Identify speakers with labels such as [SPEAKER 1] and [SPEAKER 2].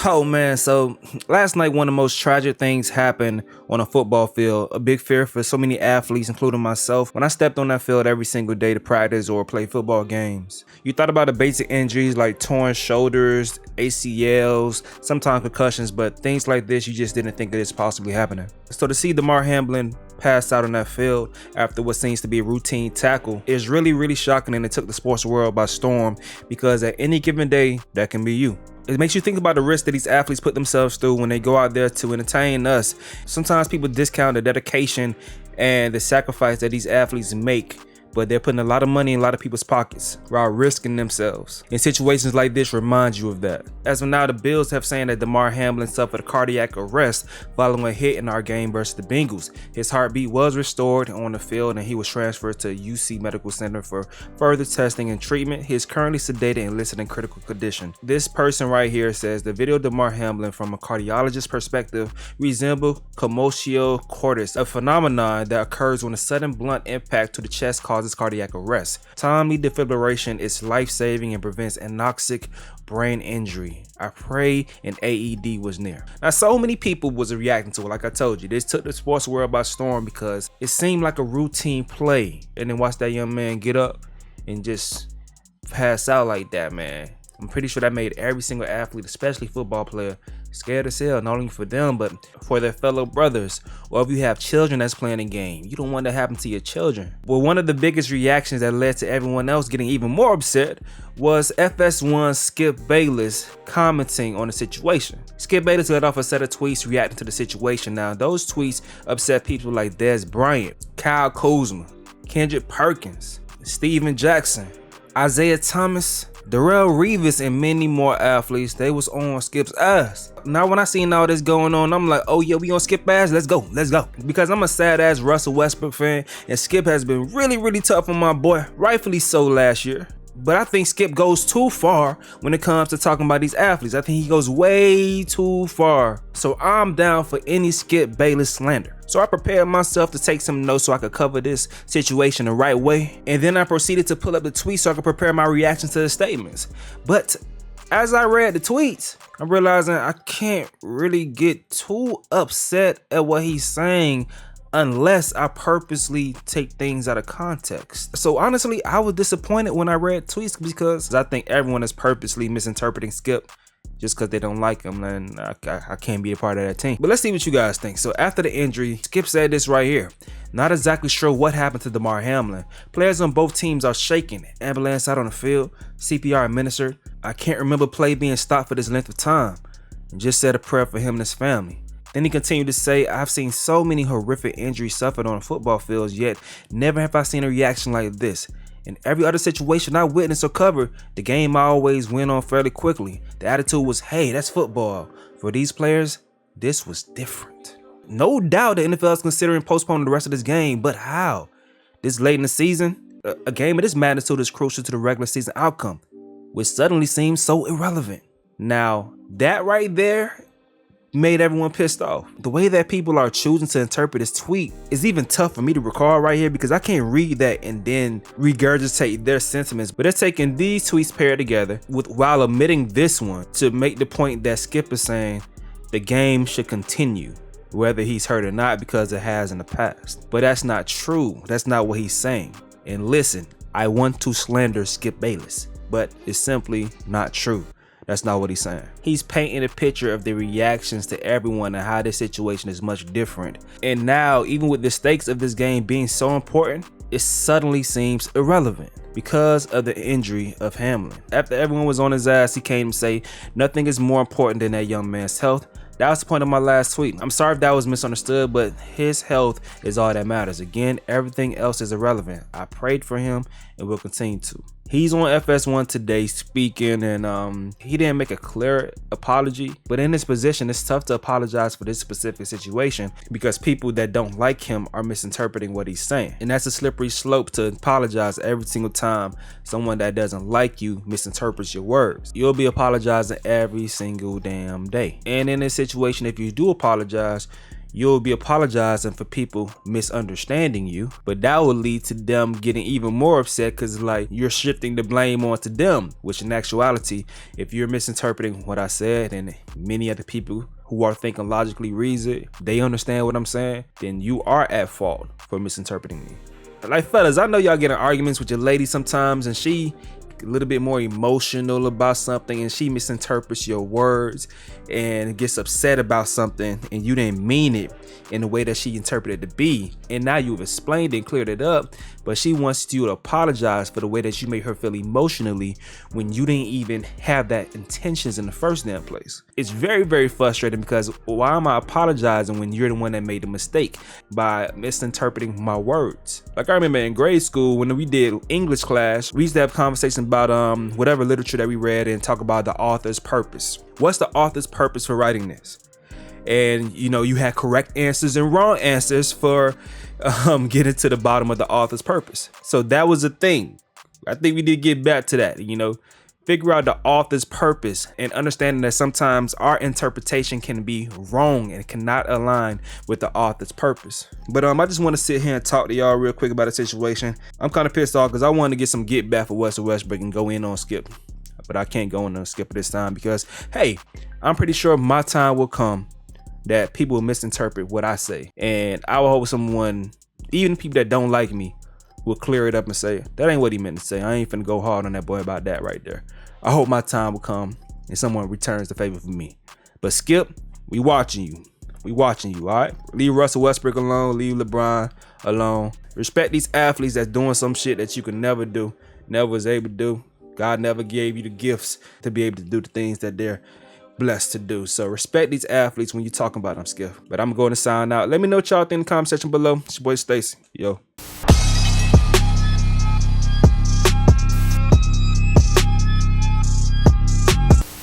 [SPEAKER 1] Oh man, so last night one of the most tragic things happened on a football field. A big fear for so many athletes, including myself, when I stepped on that field every single day to practice or play football games. You thought about the basic injuries like torn shoulders, ACLs, sometimes concussions, but things like this you just didn't think of this possibly happening. So to see Damar Hamlin pass out on that field after what seems to be a routine tackle is really shocking, and it took the sports world by storm, because at any given day that can be you. It makes you think about the risk that these athletes put themselves through when they go out there to entertain us. Sometimes people discount the dedication and the sacrifice that these athletes make, but they're putting a lot of money in a lot of people's pockets while risking themselves. And situations like this remind you of that. As of now, the Bills have saying that Damar Hamlin suffered a cardiac arrest following a hit in our game versus the Bengals. His heartbeat was restored on the field and he was transferred to UC Medical Center for further testing and treatment. He is currently sedated and listed in critical condition. This person right here says the video of Damar Hamlin from a cardiologist's perspective resemble commotio cordis, a phenomenon that occurs when a sudden blunt impact to the chest causes cardiac arrest. Timely defibrillation is life-saving and prevents anoxic brain injury. I pray an AED was near. Now, so many people was reacting to it. Like I told you, this took the sports world by storm because it seemed like a routine play. And then watch that young man get up and just pass out like that, man. I'm pretty sure that made every single athlete, especially football player, scared as hell, not only for them, but for their fellow brothers. Or if you have children that's playing a game, you don't want that to happen to your children. Well, one of the biggest reactions that led to everyone else getting even more upset was FS1's Skip Bayless commenting on the situation. Skip Bayless got off a set of tweets reacting to the situation. Now, those tweets upset people like Dez Bryant, Kyle Kuzma, Kendrick Perkins, Steven Jackson, Isaiah Thomas, Darrell Revis, and many more athletes. They was on Skip's ass. Now when I seen all this going on, I'm like, oh yeah, we on Skip ass, let's go. Because I'm a sad ass Russell Westbrook fan, and Skip has been really tough on my boy, rightfully so last year. But I think Skip goes too far when it comes to talking about these athletes. I think he goes way too far. So I'm down for any Skip Bayless slander. So I prepared myself to take some notes so I could cover this situation the right way. And then I proceeded to pull up the tweets so I could prepare my reaction to the statements. But as I read the tweets, I'm realizing I can't really get too upset at what he's saying unless I purposely take things out of context. So honestly, I was disappointed when I read tweets because I think everyone is purposely misinterpreting Skip just because they don't like him, and I can't be a part of that team. But let's see what you guys think. So after the injury, Skip said this right here. Not exactly sure what happened to Damar Hamlin. Players on both teams are shaking. Ambulance out on the field, CPR administered. I can't remember play being stopped for this length of time. And just said a prayer for him and his family. Then he continued to say, I've seen so many horrific injuries suffered on football fields, yet never have I seen a reaction like this. In every other situation I witnessed or covered, the game always went on fairly quickly. The attitude was, hey, that's football. For these players, this was different. No doubt the NFL is considering postponing the rest of this game, but how? This late in the season, a game of this magnitude is crucial to the regular season outcome, which suddenly seems so irrelevant. Now, that right there made everyone pissed off. The way that people are choosing to interpret this tweet is even tough for me to recall right here because I can't read that and then regurgitate their sentiments. But they're taking these tweets paired together while omitting this one to make the point that Skip is saying the game should continue, whether he's hurt or not, because it has in the past. But that's not true. That's not what he's saying. And listen, I want to slander Skip Bayless, but it's simply not true. That's not what he's saying. He's painting a picture of the reactions to everyone and how this situation is much different. And now, even with the stakes of this game being so important, it suddenly seems irrelevant because of the injury of Hamlin. After everyone was on his ass, he came to say, nothing is more important than that young man's health. That was the point of my last tweet. I'm sorry if that was misunderstood, but his health is all that matters. Again, everything else is irrelevant. I prayed for him and will continue to. He's on FS1 today speaking, and he didn't make a clear apology, but in his position, it's tough to apologize for this specific situation because people that don't like him are misinterpreting what he's saying. And that's a slippery slope to apologize every single time someone that doesn't like you misinterprets your words. You'll be apologizing every single damn day. And in this situation, if you do apologize, you'll be apologizing for people misunderstanding you, but that will lead to them getting even more upset because like you're shifting the blame onto them, which in actuality, if you're misinterpreting what I said and many other people who are thinking logically reads it, they understand what I'm saying, then you are at fault for misinterpreting me. Like fellas, I know y'all get in arguments with your lady sometimes and she a little bit more emotional about something and she misinterprets your words and gets upset about something and you didn't mean it in the way that she interpreted it to be, and now you've explained it and cleared it up, but she wants you to apologize for the way that you made her feel emotionally when you didn't even have that intentions in the first damn place. It's very, very frustrating because why am I apologizing when you're the one that made the mistake by misinterpreting my words? Like I remember in grade school when we did English class, we used to have conversations about whatever literature that we read and talk about the author's purpose. What's the author's purpose for writing this? And you know, you had correct answers and wrong answers for getting to the bottom of the author's purpose. So that was a thing. I think we did get back to that, you know, figure out the author's purpose and understanding that sometimes our interpretation can be wrong and cannot align with the author's purpose. But I just want to sit here and talk to y'all real quick about the situation. I'm kind of pissed off because I wanted to get some get back for Russell Westbrook and go in on Skip, but I can't go in on Skip at this time because, hey, I'm pretty sure my time will come that people will misinterpret what I say, and I will hope someone, even people that don't like me, will clear it up and say that ain't what he meant to say. I ain't finna go hard on that boy about that right there. I hope my time will come and someone returns the favor for me. But Skip, we watching you. We watching you, all right? Leave Russell Westbrook alone. Leave LeBron alone. Respect these athletes that's doing some shit that you could never do, never was able to do. God never gave you the gifts to be able to do the things that they're blessed to do. So respect these athletes when you're talking about them, Skip. But I'm going to sign out. Let me know what y'all think in the comment section below. It's your boy Stacy. Yo.